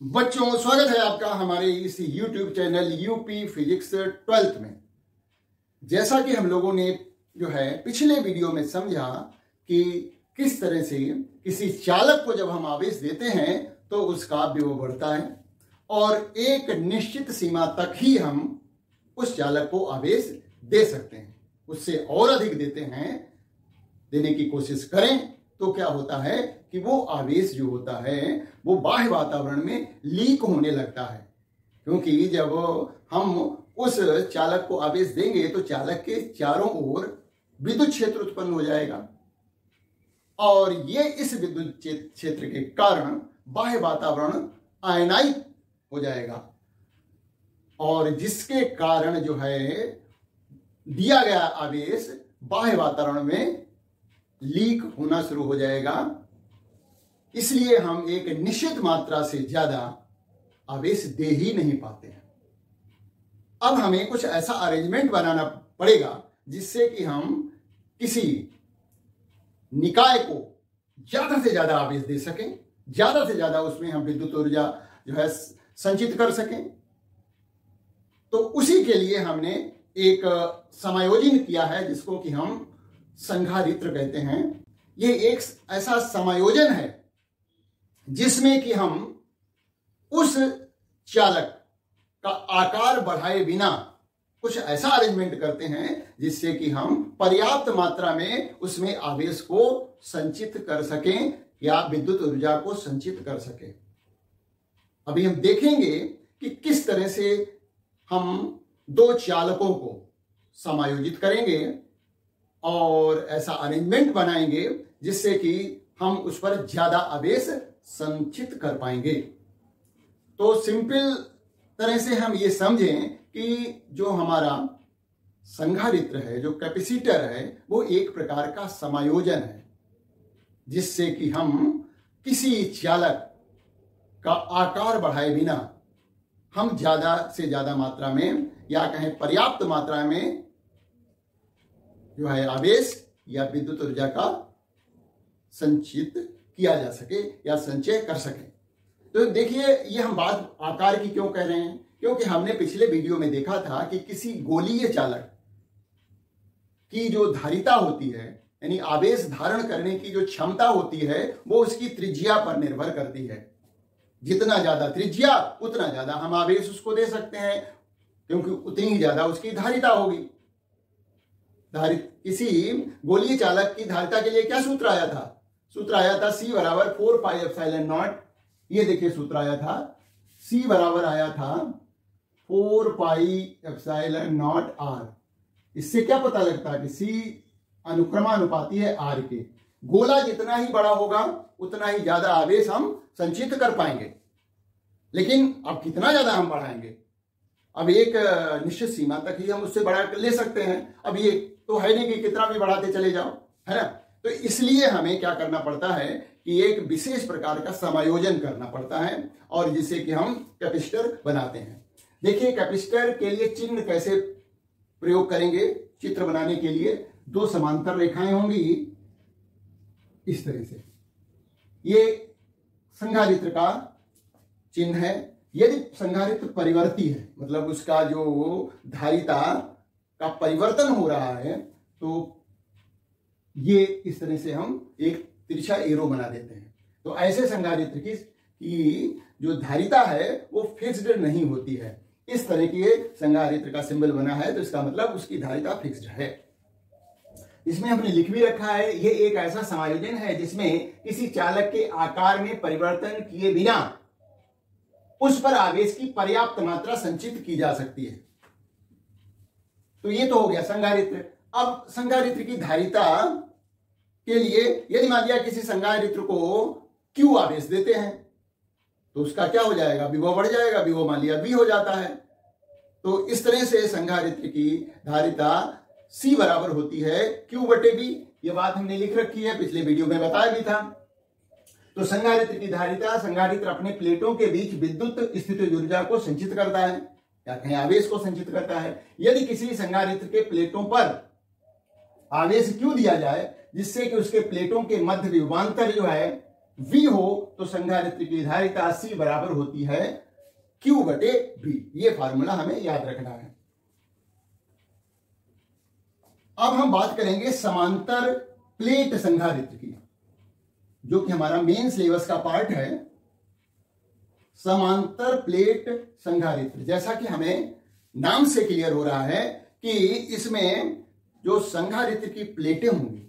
बच्चों, स्वागत है आपका हमारे इस YouTube channel UP physics 12th में। जैसा कि हम लोगों ने पिछले वीडियो में समझा कि किस तरह से किसी चालक को जब हम आवेश देते हैं तो उसका विभव बढ़ता है और एक निश्चित सीमा तक ही हम उस चालक को आवेश दे सकते हैं। उससे और अधिक देने की कोशिश करें तो क्या होता है कि वो आवेश जो होता है वो बाह्य वातावरण में लीक होने लगता है, क्योंकि जब हम उस चालक को आवेश देंगे तो चालक के चारों ओर विद्युत क्षेत्र उत्पन्न हो जाएगा और ये इस विद्युत क्षेत्र के कारण बाह्य वातावरण आयनाइज हो जाएगा और जिसके कारण दिया गया आवेश बाह्य वातावरण में लीक होना शुरू हो जाएगा। इसलिए हम एक निश्चित मात्रा से ज्यादा आवेश दे ही नहीं पाते हैं। अब हमें कुछ ऐसा अरेंजमेंट बनाना पड़ेगा जिससे कि हम किसी निकाय को ज्यादा से ज्यादा आवेश दे सकें, ज्यादा से ज्यादा उसमें हम विद्युत ऊर्जा संचित कर सकें। तो उसी के लिए हमने एक समायोजन किया है जिसको कि हम संधारित्र कहते हैं। ये एक ऐसा समायोजन है जिसमें कि हम उस चालक का आकार बढ़ाए बिना कुछ ऐसा अरेंजमेंट करते हैं जिससे कि हम पर्याप्त मात्रा में उसमें आवेश को संचित कर सकें या विद्युत ऊर्जा को संचित कर सकें। अभी हम देखेंगे कि किस तरह से हम दो चालकों को समायोजित करेंगे और ऐसा अरेंजमेंट बनाएंगे जिससे कि हम उस पर ज्यादा आवेश संचित कर पाएंगे। तो सिंपल तरह से हम ये समझें कि जो हमारा संधारित्र है, जो कैपेसिटर है, वो एक प्रकार का समायोजन है जिससे कि हम किसी चालक का आकार बढ़ाए बिना हम ज्यादा से ज्यादा मात्रा में या कहें पर्याप्त मात्रा में आवेश या विद्युत ऊर्जा का संचित किया जा सके या संचय कर सके। तो देखिए, ये हम बात आकार की क्यों कह रहे हैं, क्योंकि हमने पिछले वीडियो में देखा था कि किसी गोलीय चालक की जो धारिता होती है, यानी आवेश धारण करने की जो क्षमता होती है, वो उसकी त्रिज्या पर निर्भर करती है। जितना ज्यादा त्रिज्या उतना ज्यादा हम आवेश उसको दे सकते हैं, क्योंकि उतनी ही ज्यादा उसकी धारिता होगी। किसी गोलीय चालक की धारिता के लिए क्या सूत्र आया था? सूत्र आया था C बराबर 4 पाई एप्सिलॉन नॉट। ये देखिए सूत्र आया था, C बराबर आया था 4 पाई एप्सिलॉन नॉट R। इससे क्या पता लगता है कि C अनुक्रमानुपाती है R के। गोला जितना ही बड़ा होगा उतना ही ज्यादा आवेश हम संचित कर पाएंगे, लेकिन अब कितना ज्यादा हम बढ़ाएंगे? अब एक निश्चित सीमा तक ही हम उससे बढ़ा ले सकते हैं। अब ये तो है नहीं कि कितना भी बढ़ाते चले जाओ, है ना। तो इसलिए हमें क्या करना पड़ता है कि एक विशेष प्रकार का समायोजन करना पड़ता है और जिससे कि हम कैपेसिटर बनाते हैं। देखिए, कैपेसिटर के लिए चिन्ह कैसे प्रयोग करेंगे। चित्र बनाने के लिए दो समांतर रेखाएं होंगी इस तरह से। ये संधारित्र का चिन्ह है। यदि संधारित्र परिवर्ती है, मतलब उसका जो धारिता का परिवर्तन हो रहा है, तो ये इस तरह से हम एक तिरछा एरो बना देते हैं। तो ऐसे संधारित्र की जो धारिता है वो फिक्स्ड नहीं होती है। इस तरह के संधारित्र का सिंबल बना है तो इसका मतलब उसकी धारिता फिक्स्ड है। इसमें हमने लिख भी रखा है, ये एक ऐसा समायोजन है जिसमें किसी चालक के आकार में परिवर्तन किए बिना उस पर आवेश की पर्याप्त मात्रा संचित की जा सकती है। तो ये तो हो गया संधारित्र। अब संधारित्र की धारिता के लिए यदि मान लिया किसी संधारित्र को Q आवेश देते हैं तो उसका क्या हो जाएगा? विभव बढ़ जाएगा। विभव मान लिया V हो जाता है। तो इस तरह से संधारित्र की धारिता C बराबर होती है Q बटे V। ये बात हमने लिख रखी है, पिछले वीडियो में बताया भी था। तो संधारित्र की धारिता, संधारित्र अपने प्लेटों के बीच विद्युत स्थितिज ऊर्जा को संचित करता है या कहीं आवेश को संचित करता है। यदि किसी संधारित्र के प्लेटों पर आवेश Q दिया जाए जिससे कि उसके प्लेटों के मध्य विभवांतर V हो तो संधारित्र की धारिता C बराबर होती है Q/V। ये फार्मूला हमें याद रखना है। अब हम बात करेंगे समांतर प्लेट संधारित्र की, जो कि हमारा मेन सिलेबस का पार्ट है। समांतर प्लेट संधारित्र, जैसा कि हमें नाम से क्लियर हो रहा है कि इसमें जो संधारित्र की प्लेटें होंगी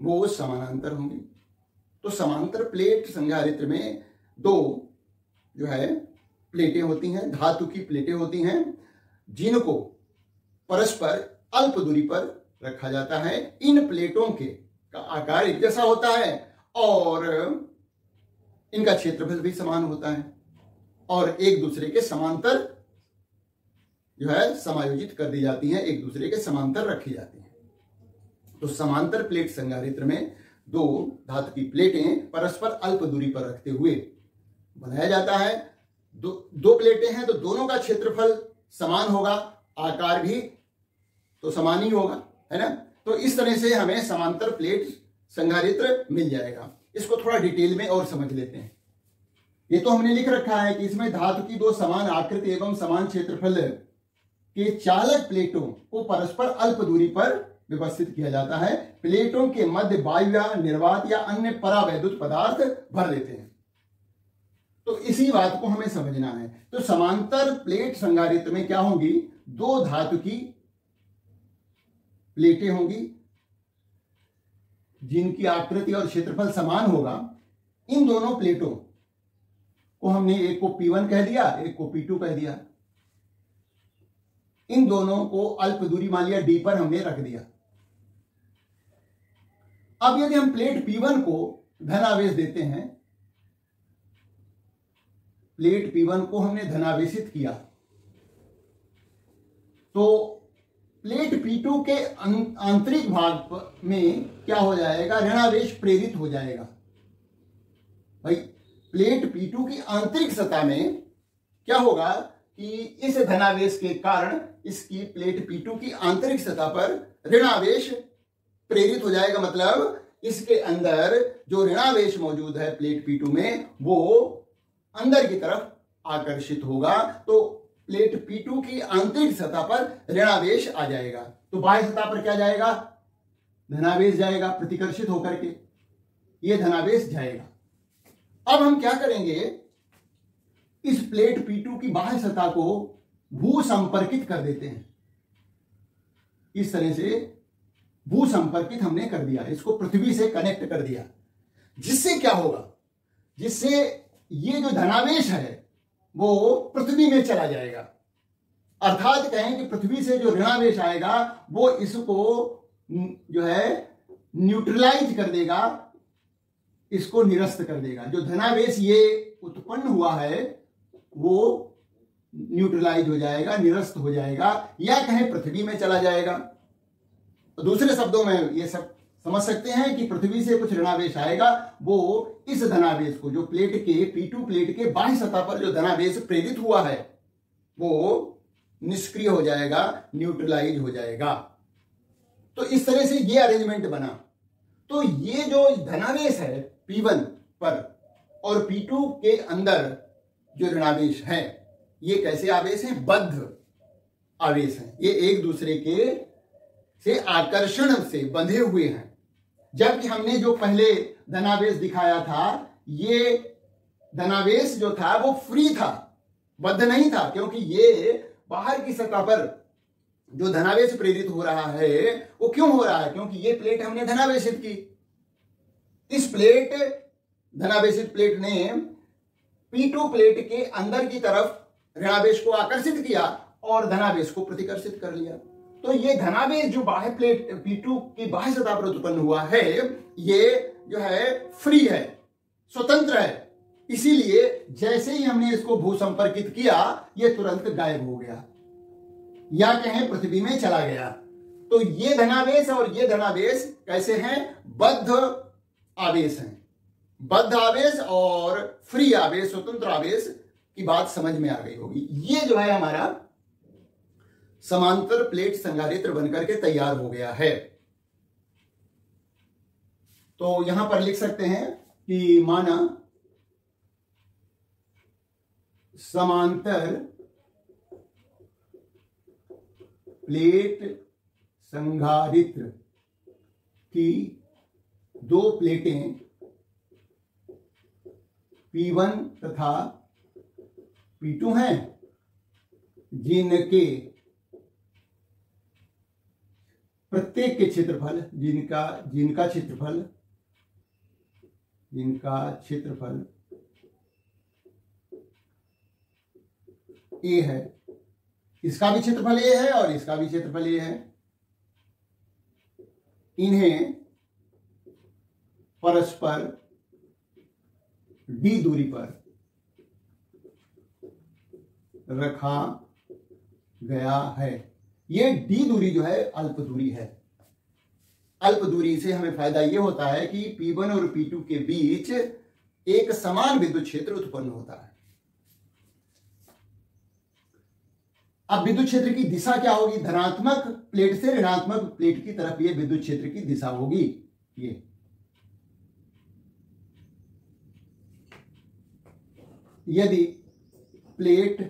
वो समानांतर होंगी। तो समांतर प्लेट संधारित्र में दो जो है प्लेटें होती हैं, धातु की प्लेटें होती हैं, जिनको परस्पर अल्प दूरी पर रखा जाता है। इन प्लेटों का आकार एक जैसा होता है और इनका क्षेत्रफल भी समान होता है और एक दूसरे के समांतर जो है समायोजित कर दी जाती हैं, एक दूसरे के समांतर रखी जाती हैं। तो समांतर प्लेट संधारित्र में दो धातु की प्लेटें परस्पर अल्प दूरी पर रखते हुए बनाया जाता है। दो प्लेटें हैं तो दोनों का क्षेत्रफल समान होगा, आकार भी तो समान ही होगा, है ना। तो इस तरह से हमें समांतर प्लेट संधारित्र मिल जाएगा। इसको थोड़ा डिटेल में और समझ लेते हैं। ये तो हमने लिख रखा है कि इसमें धातु की दो समान आकृति एवं समान क्षेत्रफल के चालक प्लेटों को परस्पर अल्प दूरी पर व्यवस्थित किया जाता है। प्लेटों के मध्य वायु या निर्वात या अन्य परावैद्युत पदार्थ भर देते हैं। तो इसी बात को हमें समझना है। तो समांतर प्लेट संधारित्र में क्या होंगी, दो धातु की प्लेटें होंगी जिनकी आकृति और क्षेत्रफल समान होगा। इन दोनों प्लेटों को हमने एक को P1 कह दिया, एक को P2 कह दिया। इन दोनों को अल्प दूरी मान लिया D पर हमने रख दिया। अब यदि हम प्लेट P1 को धनावेश देते हैं, प्लेट P1 को हमने धनावेशित किया, तो प्लेट P2 के आंतरिक भाग में क्या हो जाएगा, ऋणावेश प्रेरित हो जाएगा। भाई प्लेट P2 की आंतरिक सतह में क्या होगा कि इस धनावेश के कारण इसकी प्लेट P2 की आंतरिक सतह पर ऋणावेश प्रेरित हो जाएगा। मतलब इसके अंदर जो ऋणावेश मौजूद है प्लेट P2 में वो अंदर की तरफ आकर्षित होगा। तो प्लेट P2 की आंतरिक सतह पर ऋणावेश आ जाएगा। तो बाह्य सतह पर क्या जाएगा, धनावेश जाएगा प्रतिकर्षित होकर के, ये धनावेश जाएगा। अब हम क्या करेंगे, इस प्लेट P2 की बाह्य सतह को भू संपर्कित कर देते हैं। इस तरह से भू संपर्कित हमने कर दिया, इसको पृथ्वी से कनेक्ट कर दिया। जिससे क्या होगा, जिससे ये जो धनावेश है वो पृथ्वी में चला जाएगा। अर्थात कहें कि पृथ्वी से जो ऋणावेश आएगा वो इसको जो है न्यूट्रलाइज कर देगा, इसको निरस्त कर देगा। जो धनावेश ये उत्पन्न हुआ है वो न्यूट्रलाइज हो जाएगा, निरस्त हो जाएगा, या कहें पृथ्वी में चला जाएगा। तो दूसरे शब्दों में ये सब समझ सकते हैं कि पृथ्वी से कुछ ऋणावेश आएगा, वो इस धनावेश को, जो प्लेट के P2 प्लेट के बाह्य सतह पर जो धनावेश प्रेरित हुआ है वो निष्क्रिय हो जाएगा, न्यूट्रलाइज हो जाएगा। तो इस तरह से ये अरेंजमेंट बना। तो ये जो धनावेश है P1 पर और P2 के अंदर जो ऋणावेश है, ये कैसे आवेश हैं, बद्ध आवेश हैं। ये एक दूसरे के से आकर्षण से बंधे हुए हैं। जबकि हमने जो पहले धनावेश दिखाया था, ये धनावेश जो था वो फ्री था, बद्ध नहीं था, क्योंकि ये बाहर की सतह पर जो धनावेश प्रेरित हो रहा है वो क्यों हो रहा है, क्योंकि ये प्लेट हमने धनावेशित की। इस प्लेट धनावेशित प्लेट ने P2 प्लेट के अंदर की तरफ ऋणावेश को आकर्षित किया और धनावेश को प्रतिकर्षित कर लिया। तो ये धनावेश जो बाह्य प्लेट P2 की बाह्य सतह पर उत्पन्न हुआ है, ये जो है फ्री है, स्वतंत्र है। इसीलिए जैसे ही हमने इसको भू संपर्कित किया, ये तुरंत गायब हो गया, या कहें पृथ्वी में चला गया। तो ये धनावेश और ये धनावेश कैसे हैं, बद्ध आवेश हैं। बद्ध आवेश और फ्री आवेश, स्वतंत्र आवेश की बात समझ में आ गई होगी। ये जो है हमारा समांतर प्लेट संधारित्र बनकर के तैयार हो गया है। तो यहां पर लिख सकते हैं कि माना समांतर प्लेट संधारित्र की दो प्लेटें P1 तथा P2 हैं, जिनके प्रत्येक के क्षेत्रफल जिनका क्षेत्रफल A है, इसका भी क्षेत्रफल A है और इसका भी क्षेत्रफल A है। इन्हें परस्पर D दूरी पर रखा गया है। ये D दूरी जो है अल्प दूरी है। अल्प दूरी से हमें फायदा यह होता है कि P1 और P2 के बीच एक समान विद्युत क्षेत्र उत्पन्न होता है। अब विद्युत क्षेत्र की दिशा क्या होगी? धनात्मक प्लेट से ऋणात्मक प्लेट की तरफ ये विद्युत क्षेत्र की दिशा होगी। ये यदि प्लेट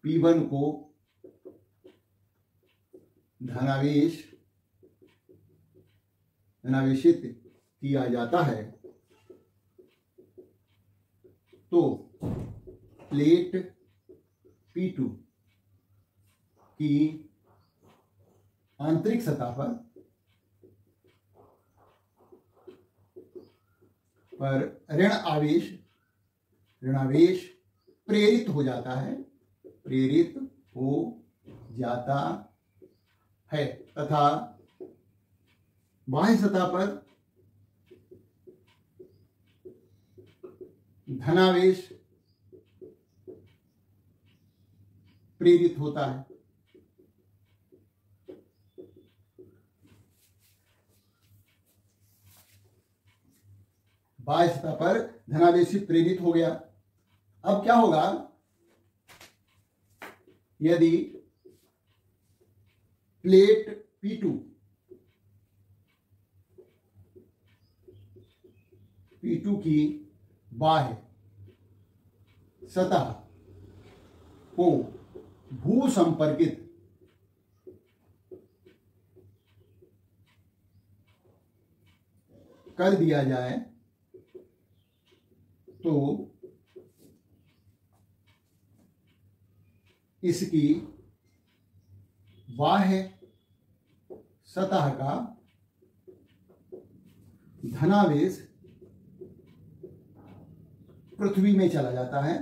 P1 को धनावेशित किया जाता है तो प्लेट P2 की आंतरिक सतह पर ऋणावेश प्रेरित हो जाता है तथा बाह्य सतह पर धनावेश प्रेरित होता है। बाह्य सतह पर धनावेश प्रेरित हो गया। अब क्या होगा? यदि प्लेट P2 की बाह्य सतह को भू संपर्कित कर दिया जाए तो इसकी बाह्य सतह का धनावेश पृथ्वी में चला जाता है।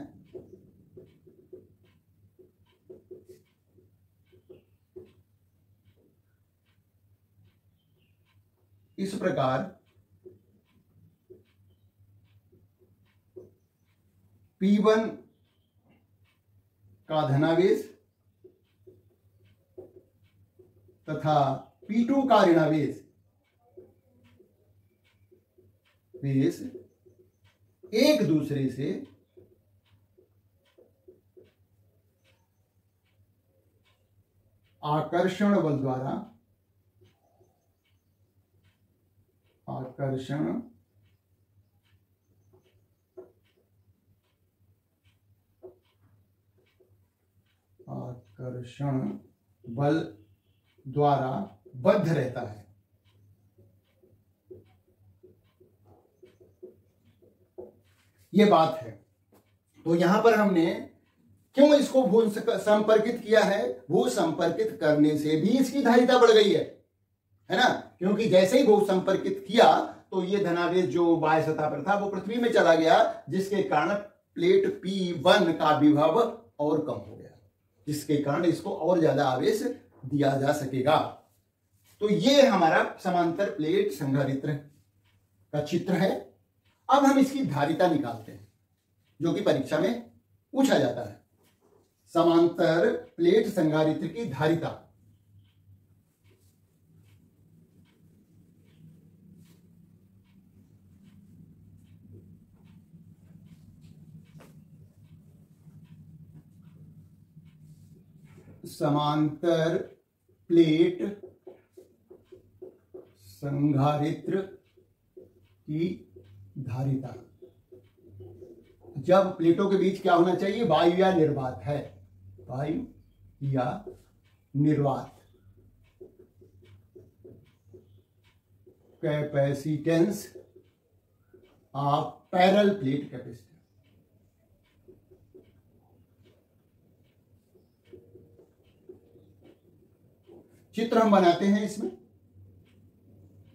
इस प्रकार P1 का धनावेश तथा P2 का ऋणावेश एक दूसरे से आकर्षण बल द्वारा बद्ध रहता है। ये बात है। तो यहां पर हमने क्यों इसको भू संपर्कित किया है? भू संपर्कित करने से भी इसकी धारिता बढ़ गई है ना? क्योंकि जैसे ही भू संपर्कित किया तो ये धनावेश जो बाह्य सतह पर था वो पृथ्वी में चला गया, जिसके कारण प्लेट P1 का विभव और कम हो गया, जिसके कारण इसको और ज्यादा आवेश दिया जा सकेगा। तो ये हमारा समांतर प्लेट संधारित्र का चित्र है। अब हम इसकी धारिता निकालते हैं, जो कि परीक्षा में पूछा जाता है। समांतर प्लेट संधारित्र की धारिता समांतर प्लेट संधारित्र की धारिता। जब प्लेटों के बीच क्या होना चाहिए? वायु या निर्वात है, वायु या निर्वात। Capacitance of parallel plate capacitor. चित्र हम बनाते हैं इसमें,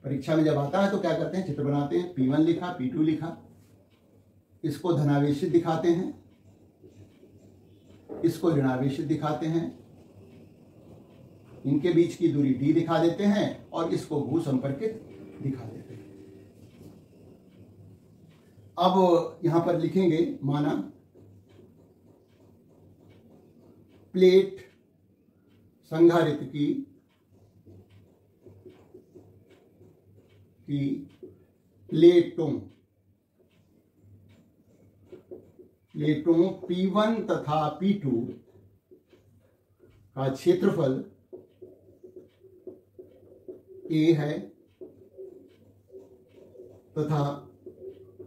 परीक्षा में जब आता है तो क्या करते हैं? चित्र बनाते हैं। P1 लिखा, P2 लिखा, इसको धनावेशित दिखाते हैं, इसको ऋणावेशित दिखाते हैं, इनके बीच की दूरी d दिखा देते हैं और इसको भू संपर्कित दिखा देते हैं। अब यहां पर लिखेंगे, माना प्लेट संधारित्र की प्लेटों P1 तथा P2 का क्षेत्रफल A है तथा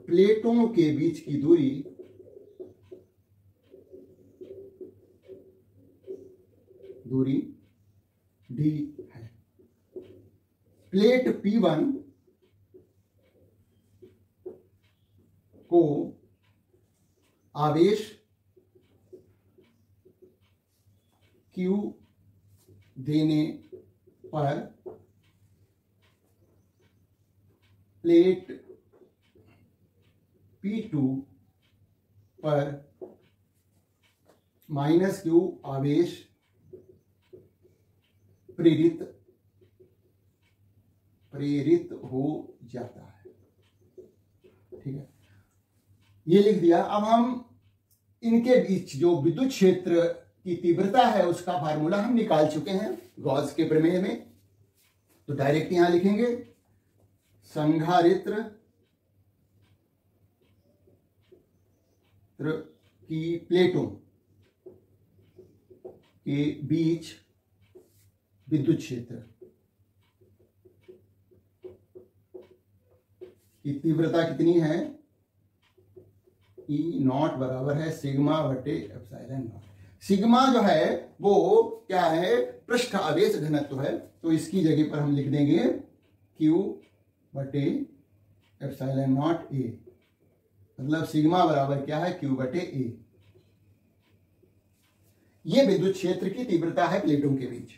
प्लेटों के बीच की दूरी D है। प्लेट P1 को आवेश Q देने पर प्लेट P2 पर -Q आवेश प्रेरित हो जाता है। ठीक है, ये लिख दिया। अब हम इनके बीच जो विद्युत क्षेत्र की तीव्रता है उसका फार्मूला हम निकाल चुके हैं गॉस के प्रमेय में, तो डायरेक्ट यहां लिखेंगे, संधारित्र की प्लेटों के बीच विद्युत क्षेत्र की तीव्रता कितनी है? E0 बराबर है सिग्मा बटे एप्सिलॉन नॉट। सिग्मा जो है वो क्या है? पृष्ठ आवेश घनत्व है, तो इसकी जगह पर हम लिख देंगे Q बटे एप्सिलॉन नॉट A। मतलब सिग्मा बराबर क्या है? Q बटे A। ये विद्युत क्षेत्र की तीव्रता है प्लेटों के बीच।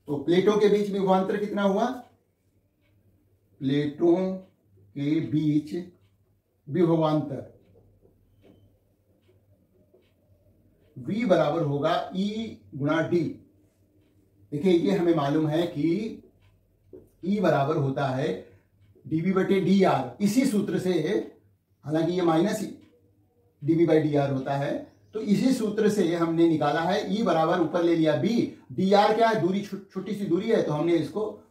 तो प्लेटों के बीच विभवांतर कितना हुआ? प्लेटों के बीच विभवांतर V बराबर होगा E गुणा D। देखिए, ये हमें मालूम है कि E बराबर होता है dV बटे dr। इसी सूत्र से, हालांकि ये माइनस dV बाई dr होता है, तो इसी सूत्र से हमने निकाला है E बराबर, ऊपर ले लिया B, dr क्या है? दूरी, छोटी सी दूरी है, तो हमने इसको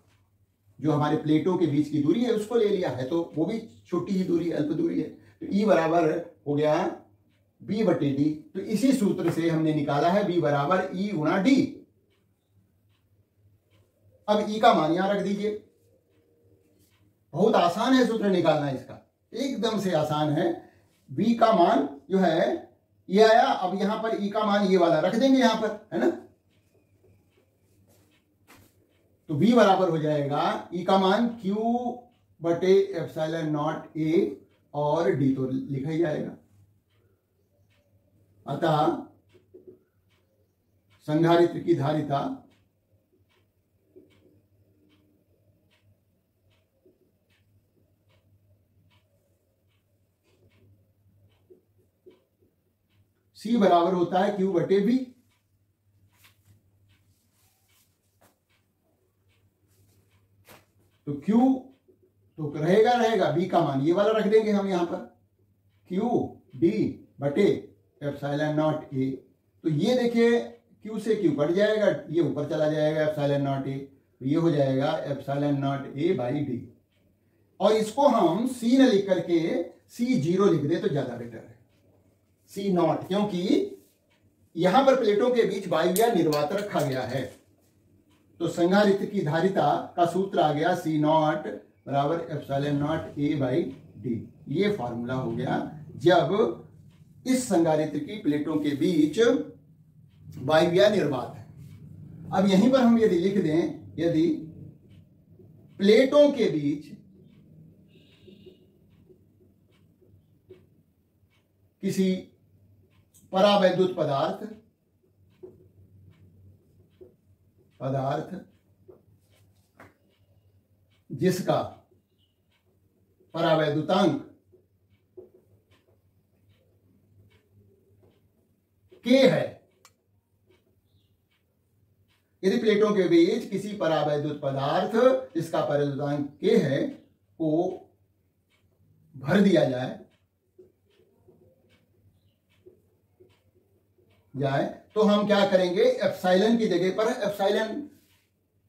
जो हमारे प्लेटों के बीच की दूरी है उसको ले लिया है, तो वो भी छोटी ही दूरी, अल्प दूरी है। तो E बराबर हो गया B बटे D। तो इसी सूत्र से हमने निकाला है B बराबर E गुणा D। अब E का मान यहां रख दीजिए। बहुत आसान है सूत्र निकालना इसका, एकदम से आसान है। B का मान जो है ये आया, अब यहां पर E का मान ये वाला रख देंगे यहां पर, है ना। तो B बराबर हो जाएगा E का मान Q बटे एप्सिलॉन नॉट A, और D तो लिखा ही जाएगा। अतः संधारित्र की धारिता C बराबर होता है Q बटे B। तो Q तो रहेगा, B का मान ये वाला रख देंगे हम यहां पर, Q D बटे एप्सिलॉन नॉट A। तो ये देखिए, Q से Q कट जाएगा, ये ऊपर चला जाएगा एप्सिलॉन नॉट A, तो ये हो जाएगा epsilon not A by D। और इसको हम C न लिख करके C0 लिख दे तो ज्यादा बेटर है, C0, क्योंकि यहां पर प्लेटों के बीच वायु या निर्वात रखा गया है। तो संधारित्र की धारिता का सूत्र आ गया C0 बराबर epsilon not A by D. ये फॉर्मूला हो गया जब इस संधारित्र की प्लेटों के बीच वायवीय निर्वात है। अब यहीं पर हम यदि लिख दें, यदि प्लेटों के बीच किसी परावैद्युत पदार्थ जिसका परावैद्युतांक K है, यदि प्लेटों के बीच किसी परावैद्युत पदार्थ जिसका परावैद्युतांक K है को भर दिया जाए तो हम क्या करेंगे, एप्सिलॉन की जगह पर एप्सिलॉन,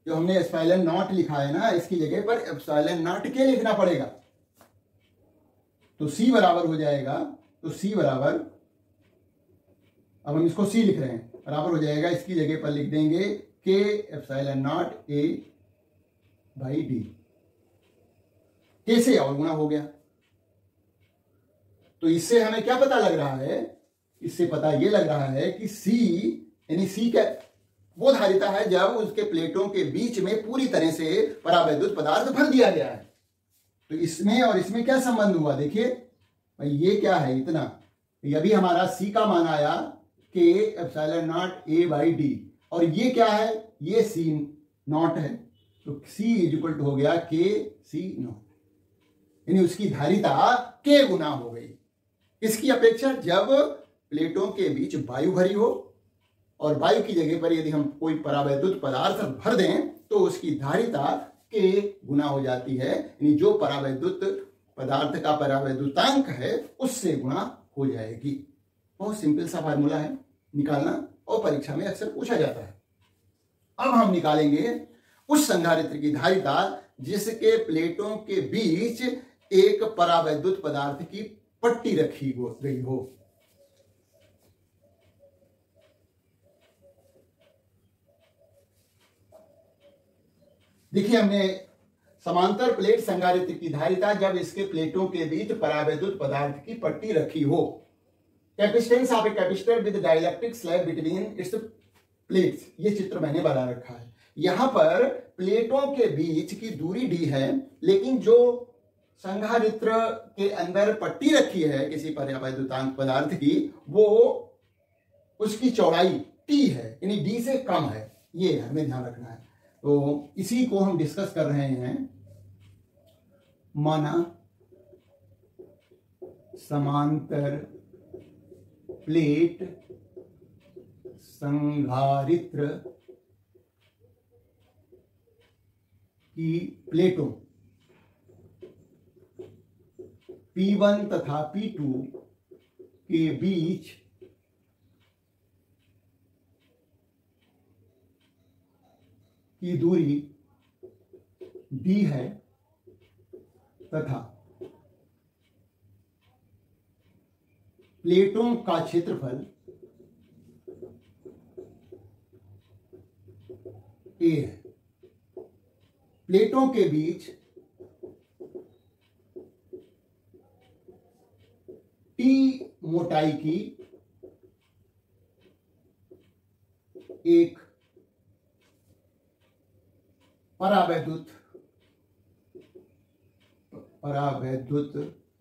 जो हमने एप्सिलॉन नॉट लिखा है ना, इसकी जगह पर एप्सिलॉन नॉट के लिखना पड़ेगा। तो C बराबर हो जाएगा, तो C बराबर, अब हम इसको C लिख रहे हैं, बराबर हो जाएगा, इसकी जगह पर लिख देंगे K epsilon not A by D। K से और गुणा हो गया। तो इससे हमें क्या पता लग रहा है, इससे पता यह लग रहा है कि C यानी C क्या वो धारिता है जब उसके प्लेटों के बीच में पूरी तरह से परावैद्युत पदार्थ भर दिया गया है। तो इसमें और इसमें क्या संबंध हुआ, देखिए भाई, ये क्या है इतना, ये भी हमारा C का मान आया K epsilon not A by D, और ये क्या है, ये C नॉट है, तो C इक्वल टू हो गया K C नॉट, यानी उसकी धारिता K गुना हो गई। इसकी अपेक्षा जब प्लेटों के बीच वायु भरी हो, और वायु की जगह पर यदि हम कोई परावैद्युत पदार्थ भर दें तो उसकी धारिता K गुना हो जाती है, यानी जो परावैद्युत पदार्थ का परावैद्युतांक है उससे गुणा हो जाएगी। बहुत सिंपल सा फार्मूला है निकालना, और परीक्षा में अक्सर पूछा जाता है। अब हम निकालेंगे उस संधारित्र की धारिता जिसके प्लेटों के बीच एक परावैद्युत पदार्थ की पट्टी रखी गई हो। देखिए, हमने समांतर प्लेट संधारित्र की धारिता जब इसके प्लेटों के बीच परावैद्युत पदार्थ की पट्टी रखी हो। Capacitance of a capacitor with dielectric slab between its plates, ये चित्र मैंने बना रखा है। यहां पर प्लेटों के बीच की दूरी d है, लेकिन जो संधारित्र के अंदर पट्टी रखी है किसी परावैद्युतांक पदार्थ की, वो उसकी चौड़ाई t है, यानी d से कम है। ये हमें ध्यान रखना है। तो इसी को हम डिस्कस कर रहे हैं। माना समांतर प्लेट संधारित्र की प्लेटों P1 तथा P2 के बीच की दूरी d है तथा प्लेटों का क्षेत्रफल a है। प्लेटों के बीच t मोटाई की एक परावैद्युत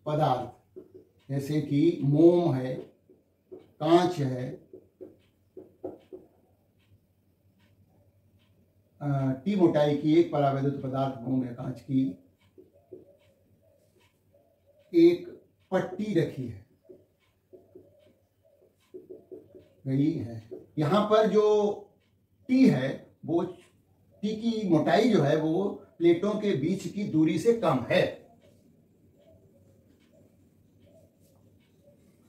पदार्थ, जैसे कि मोम है, कांच है, टी मोटाई की एक परावैद्युत पदार्थ मोम या कांच की एक पट्टी रखी है गई है। यहां पर जो टी है, वो टी की मोटाई जो है वो प्लेटों के बीच की दूरी से कम है।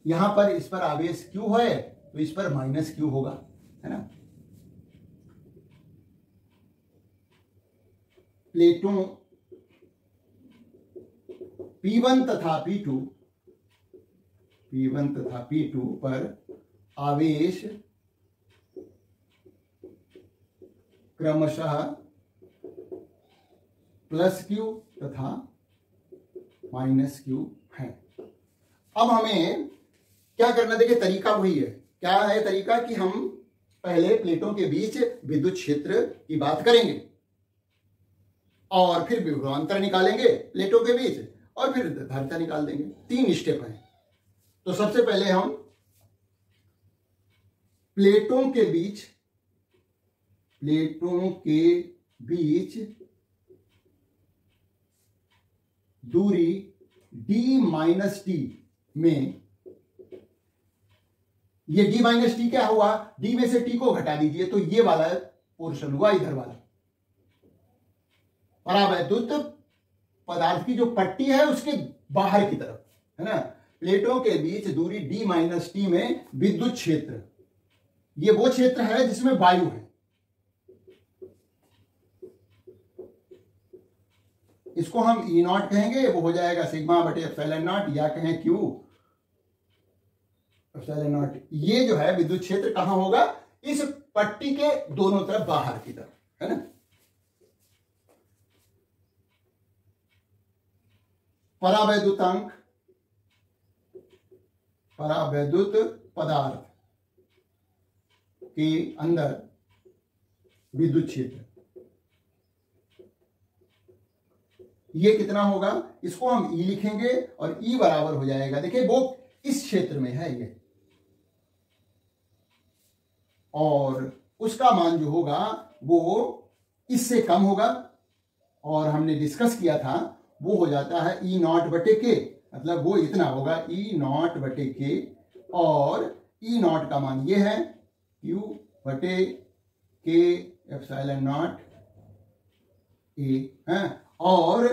यहां पर इस पर आवेश Q है, तो इस पर माइनस Q होगा, है ना। प्लेटों P1 तथा P2 पर आवेश क्रमशः प्लस Q तथा -q है। अब हमें क्या करना, देखिए तरीका वही है। क्या है तरीका कि हम पहले प्लेटों के बीच विद्युत क्षेत्र की बात करेंगे और फिर विभवांतर निकालेंगे प्लेटों के बीच और फिर धारिता निकाल देंगे। 3 स्टेप हैं। तो सबसे पहले हम प्लेटों के बीच दूरी d-t में, ये d-t क्या हुआ, d में से t को घटा दीजिए तो ये वाला पोर्शन हुआ इधर वाला। परावैद्युत पदार्थ की जो पट्टी है उसके बाहर की तरफ है ना, प्लेटों के बीच दूरी d-t में विद्युत क्षेत्र, ये वो क्षेत्र है जिसमें वायु है। इसको हम E0 कहेंगे, वो हो जाएगा σ/ε0 या कहें Q ε0। ये जो है विद्युत क्षेत्र कहां होगा, इस पट्टी के दोनों तरफ बाहर की तरफ, है ना। परावैद्युत पदार्थ के अंदर विद्युत क्षेत्र ये कितना होगा, इसको हम E लिखेंगे और E बराबर हो जाएगा, देखिए वो इस क्षेत्र में है ये, और उसका मान जो होगा वो इससे कम होगा, और हमने डिस्कस किया था वो हो जाता है E0/K, मतलब वो इतना होगा E0/K, और E0 का मान ये है Q/K ε0 A है। और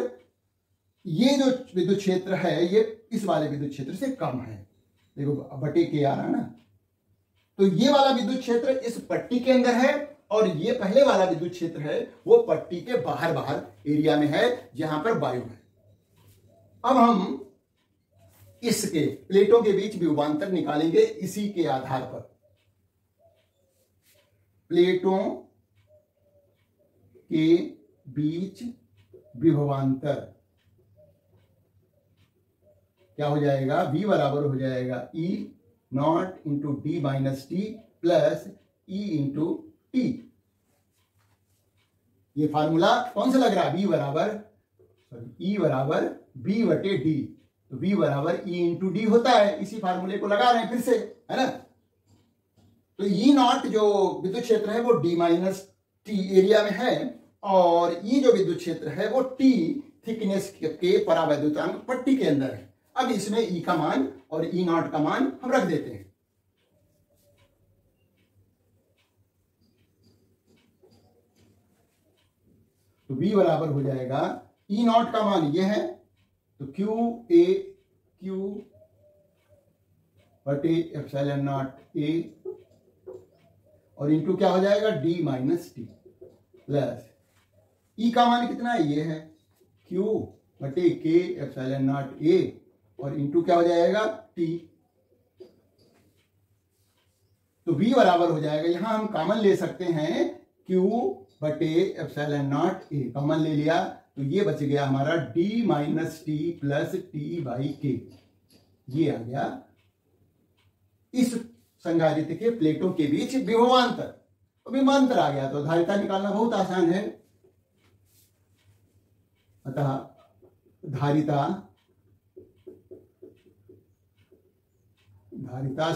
ये जो विद्युत क्षेत्र है ये इस वाले विद्युत क्षेत्र से कम है, देखो /K आ रहा है ना। तो ये वाला विद्युत क्षेत्र इस पट्टी के अंदर है और ये पहले वाला विद्युत क्षेत्र है वो पट्टी के बाहर बाहर एरिया में है जहां पर वायु है। अब हम इसके प्लेटों के बीच विभवांतर निकालेंगे इसी के आधार पर। प्लेटों के बीच विभवांतर क्या हो जाएगा, V बराबर हो जाएगा E0 into d-t plus E into t। ये फार्मूला कौन सा लग रहा है, E बराबर B/d, तो V बराबर E इंटू d होता है। इसी फार्मूले को लगा रहे हैं फिर से, है ना। तो E0 जो विद्युत क्षेत्र है वो d-t एरिया में है, और ये जो विद्युत क्षेत्र है वो T थिकनेस के परावैद्युतांक पट्टी के अंदर है। अब इसमें E का मान और E0 का मान हम रख देते हैं। तो V बराबर हो जाएगा E0 का मान ये है, तो Q/ε0A, और इंटू क्या हो जाएगा d-t प्लस E का मान कितना है, ये है Q/K ε0A, और इंटू क्या हो जाएगा T। तो V बराबर हो जाएगा, यहां हम कॉमन ले सकते हैं Q/ε0A, कॉमन ले लिया तो ये बच गया हमारा d-t प्लस T/K, ये आ गया इस संधारित्र के प्लेटों के बीच विभवांतर। विभवांतर आ गया तो धारिता निकालना बहुत आसान है। अतः धारिता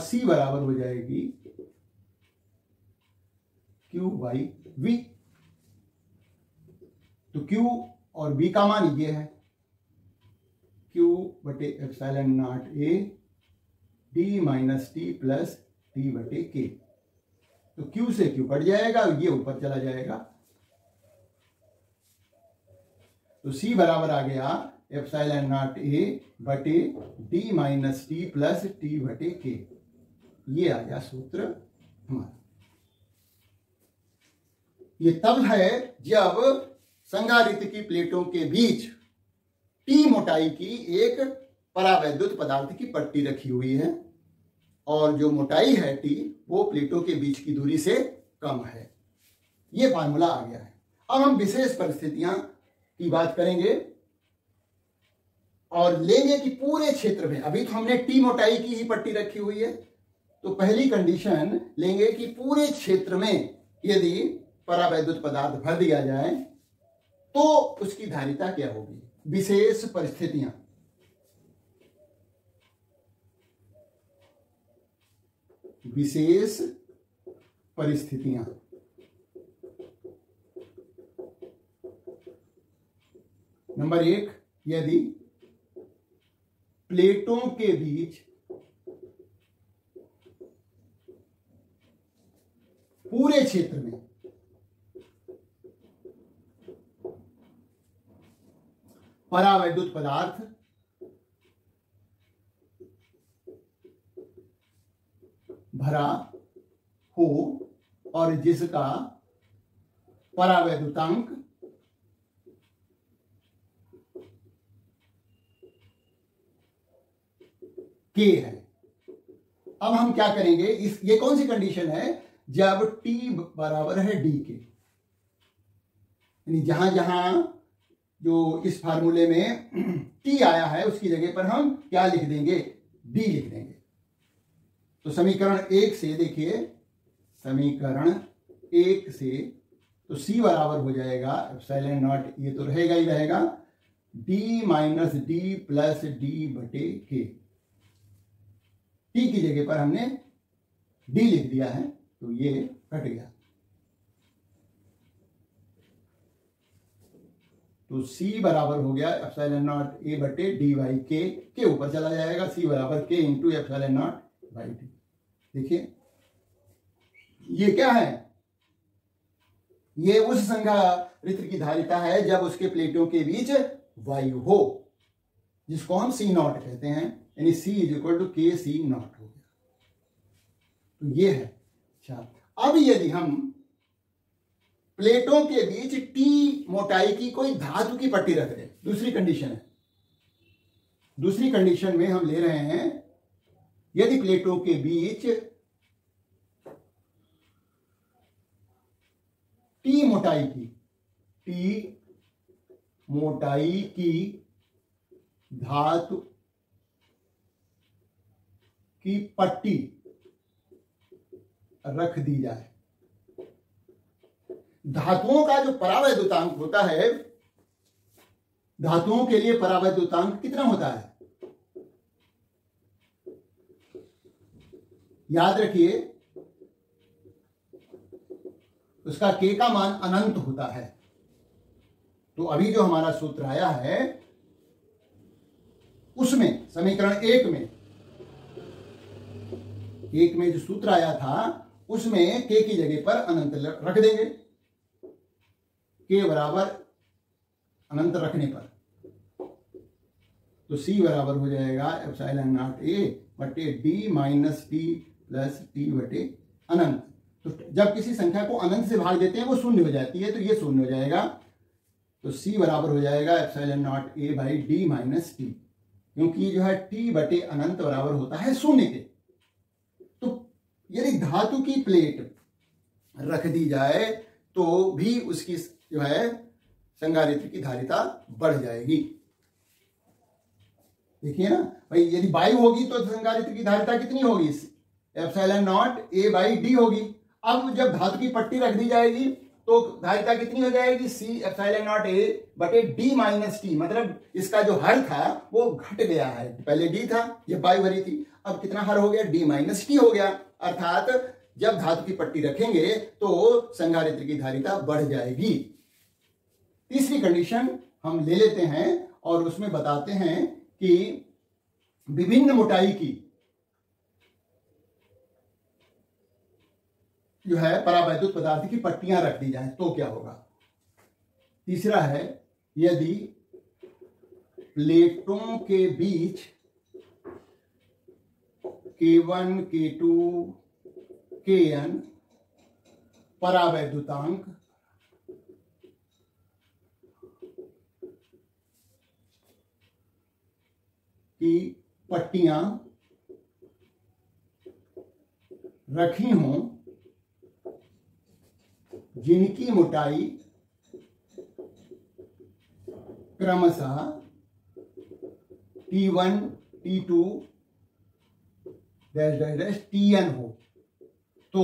C बराबर हो जाएगी Q/V। तो Q और V का मान ये है Q/ε0A d-t प्लस T/K। तो Q से Q कट जाएगा, ये ऊपर चला जाएगा, तो C बराबर आ गया ε0A/d-t प्लस T/K। ये आ गया सूत्र हमारा। ये तब है जब संधारित्र की प्लेटों के बीच T मोटाई की एक परावैद्युत पदार्थ की पट्टी रखी हुई है, और जो मोटाई है T वो प्लेटों के बीच की दूरी से कम है। ये फार्मूला आ गया है। अब हम विशेष परिस्थितियां की बात करेंगे। और लेंगे कि पूरे क्षेत्र में, अभी तो हमने टी मोटाई की ही पट्टी रखी हुई है, तो पहली कंडीशन लेंगे कि पूरे क्षेत्र में यदि परावैद्युत पदार्थ भर दिया जाए तो उसकी धारिता क्या होगी। विशेष परिस्थितियां, विशेष परिस्थितियां, नंबर 1, यदि प्लेटों के बीच पूरे क्षेत्र में परावैद्युत पदार्थ भरा हो और जिसका परावैद्युतांक K है। अब हम क्या करेंगे, ये कौन सी कंडीशन है, जब T बराबर है D के, यानी जहां जहां जो इस फार्मूले में T आया है उसकी जगह पर हम क्या लिख देंगे, D लिख देंगे। तो समीकरण 1 से देखिए, समीकरण 1 से तो C बराबर हो जाएगा एप्सिलॉन नॉट, ये तो रहेगा ही रहेगा, D minus D plus D बटे K। T की जगह पर हमने D लिख दिया है तो ये कट गया, तो C बराबर हो गया एप्सिलॉन नॉट A बटे डी बाई के ऊपर चला जाएगा, C बराबर K into epsilon not by D. देखिए ये क्या है, ये उस संधारित्र की धारिता है जब उसके प्लेटों के बीच वायु हो, जिसको हम C नॉट कहते हैं, यानी C इज इक्वल टू के सी नॉट हो गया। तो ये है। अच्छा, अब यदि हम प्लेटों के बीच T मोटाई की कोई धातु की पट्टी रख दें, दूसरी कंडीशन है, दूसरी कंडीशन में हम ले रहे हैं यदि प्लेटों के बीच T मोटाई की धातु की पट्टी रख दी जाए। धातुओं का जो परावैद्युतांक होता है, धातुओं के लिए परावैद्युतांक कितना होता है, याद रखिए उसका K का मान अनंत होता है। तो अभी जो हमारा सूत्र आया है उसमें समीकरण 1 में जो सूत्र आया था उसमें K की जगह पर अनंत रख देंगे, K बराबर अनंत रखने पर तो C बराबर हो जाएगा एप्सिलॉन नॉट A बटे D minus T plus T बटे अनंत। तो जब किसी संख्या को अनंत से भाग देते हैं वो शून्य हो जाती है, तो ये शून्य हो जाएगा, तो C बराबर हो जाएगा epsilon not A by D minus T, क्योंकि जो है T बटे अनंत बराबर होता है शून्य के। तो यदि धातु की प्लेट रख दी जाए तो भी उसकी जो है संधारित्र की धारिता बढ़ जाएगी। देखिए ना भाई, यदि वायु होगी तो संधारित्र की धारिता कितनी होगी, epsilon not A by D होगी। अब जब धातु की पट्टी रख दी जाएगी तो धारिता कितनी हो जाएगी, C एप्सिलॉन नॉट A बटे D माइनस T, मतलब इसका जो हर था वो घट गया है, पहले D था, ये वायु भरी थी, अब कितना हर हो गया, D माइनस T हो गया। अर्थात जब धातु की पट्टी रखेंगे तो संधारित्र की धारिता बढ़ जाएगी। तीसरी कंडीशन हम ले लेते हैं और उसमें बताते हैं कि विभिन्न मोटाई की जो है परावैद्युत पदार्थ की पट्टियां रख दी जाएं तो क्या होगा। तीसरा है, यदि प्लेटों के बीच K1 K2 Kn परावैद्युतांक की पट्टियां रखी हों जिनकी मोटाई क्रमशः T1 T2 dash dash dash Tn हो तो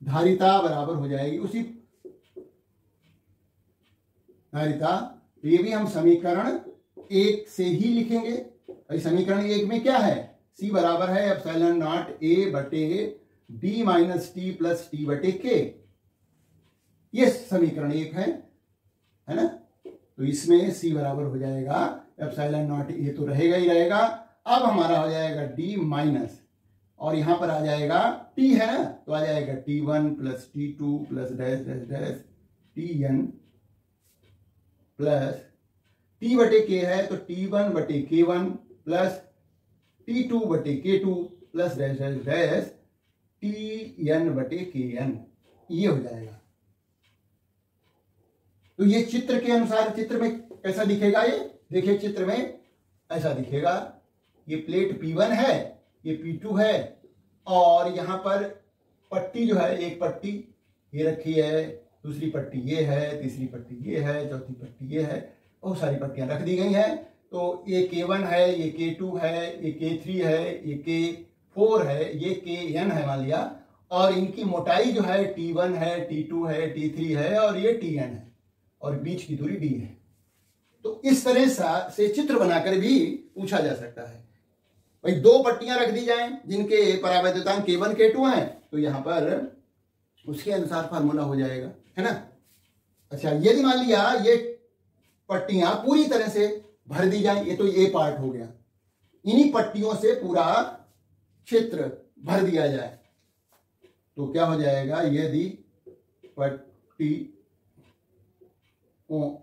धारिता बराबर हो जाएगी उसी धारिता। तो ये भी हम समीकरण 1 से ही लिखेंगे। भाई समीकरण 1 में क्या है, C बराबर है एप्सिलॉन नॉट A बटे D minus T plus T बटे K। ये समीकरण 1 है ना। तो इसमें C बराबर हो जाएगा एप्सिलॉन नॉट A तो रहेगा ही रहेगा। अब हमारा हो जाएगा D माइनस और यहां पर आ जाएगा T है ना, तो आ जाएगा T1 plus T2 plus dash dash dash Tn plus T बटे K है तो T1 बटे K1 प्लस T2 बटे K2 plus dash dash dash Tn बटे Kn। ये हो जाएगा। तो ये चित्र के अनुसार चित्र में कैसा दिखेगा, ये देखिए चित्र में ऐसा दिखेगा। ये प्लेट P1 है, ये P2 है और यहां पर पट्टी जो है, एक पट्टी ये रखी है, दूसरी पट्टी ये है, तीसरी पट्टी ये है, चौथी पट्टी ये है, बहुत सारी पट्टियां रख दी गई हैं। तो ये K1 है, ये K2 है, ये K3 है, ये K4 है, ये Kn है मान लिया। और इनकी मोटाई जो है T1 है, T2 है, T3 है और ये Tn है और बीच की दूरी D है। तो इस तरह से चित्र बनाकर भी पूछा जा सकता है। भाई दो पट्टियां रख दी जाएं जिनके परावैद्युतांक K1 K2 हैं, तो यहां पर उसके अनुसार फार्मूला हो जाएगा, है ना। अच्छा, यदि मान लिया ये पट्टियां पूरी तरह से भर दी जाए, ये तो ये पार्ट हो गया, इन्हीं पट्टियों से पूरा क्षेत्र भर दिया जाए तो क्या हो जाएगा, यदि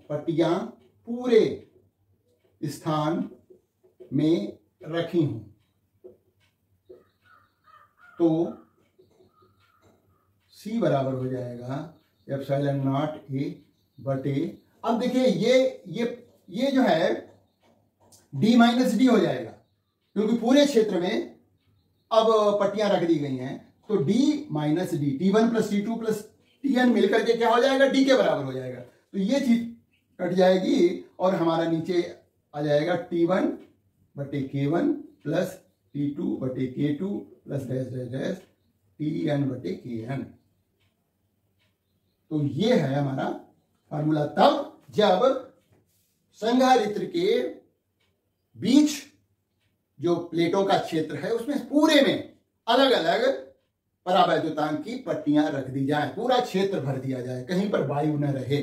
पट्टियां पूरे स्थान में रखी हूं तो C बराबर हो जाएगा एप्सिलॉन नॉट A बटे, अब देखिए ये जो है D माइनस D हो जाएगा क्योंकि पूरे क्षेत्र में अब पट्टियां रख दी गई हैं। तो D minus D, T1 plus T2 plus Tn मिलकर के क्या हो जाएगा, D के बराबर हो जाएगा। तो ये चीज कट जाएगी और हमारा नीचे आ जाएगा T1 बटे K1 प्लस T2 बटे K2 plus dash dash dash Tn बटे Kn। तो ये है हमारा फार्मूला तब जब संधारित्र के बीच जो प्लेटों का क्षेत्र है उसमें पूरे में अलग अलग परावैद्युतांक की पट्टियां रख दी जाए, पूरा क्षेत्र भर दिया जाए, कहीं पर वायु न रहे।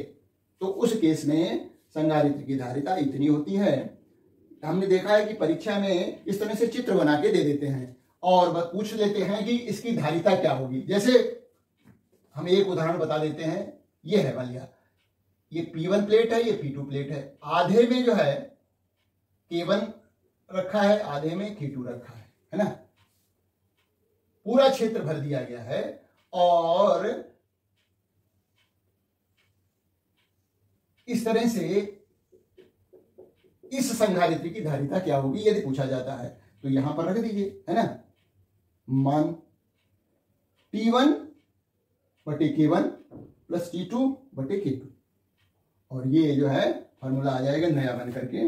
तो उस केस में संधारित्र की धारिता इतनी होती है। हमने देखा है कि परीक्षा में इस तरह से चित्र बना के दे देते हैं और पूछ लेते हैं कि इसकी धारिता क्या होगी। जैसे हम एक उदाहरण बता देते हैं, ये है वालिया, ये P1 प्लेट है, ये P2 प्लेट है, आधे में जो है K1 रखा है, आधे में K2 रखा है ना। पूरा क्षेत्र भर दिया गया है और इस तरह से इस संधारित्र की धारिता क्या होगी यदि पूछा जाता है तो यहां पर रख दीजिए, है ना। मान T1 बटे K1 प्लस T2 बटे K2 और ये जो है फॉर्मूला आ जाएगा नया बन करके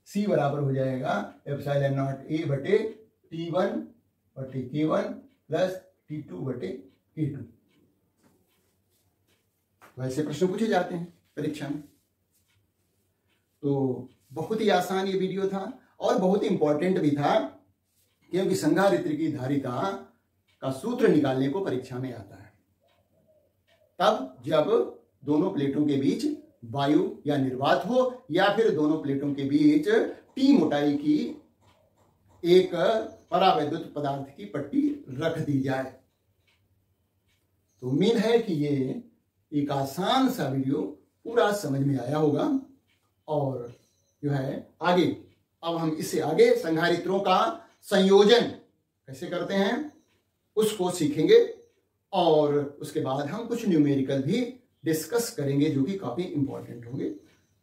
C बराबर हो जाएगा एप्सिलॉन नॉट A बटे T1 बटे K1 प्लस T2 बटे K2। वैसे प्रश्न पूछे जाते हैं परीक्षा में। तो बहुत ही आसान ये वीडियो था और बहुत ही इंपॉर्टेंट भी था क्योंकि संधारित्र की धारिता का सूत्र निकालने को परीक्षा में आता है तब जब दोनों प्लेटों के बीच वायु या निर्वात हो या फिर दोनों प्लेटों के बीच T मोटाई की एक परावैद्युत पदार्थ की पट्टी रख दी जाए। तो उम्मीद है कि ये एक आसान सा वीडियो पूरा समझ में आया होगा और जो है आगे अब हम इससे आगे संधारित्रों का संयोजन कैसे करते हैं उसको सीखेंगे और उसके बाद हम कुछ न्यूमेरिकल भी डिस्कस करेंगे जो कि काफी इंपॉर्टेंट होंगे।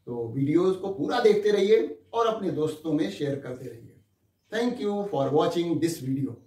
तो वीडियोस को पूरा देखते रहिए और अपने दोस्तों में शेयर करते रहिए। Thank you for watching this video.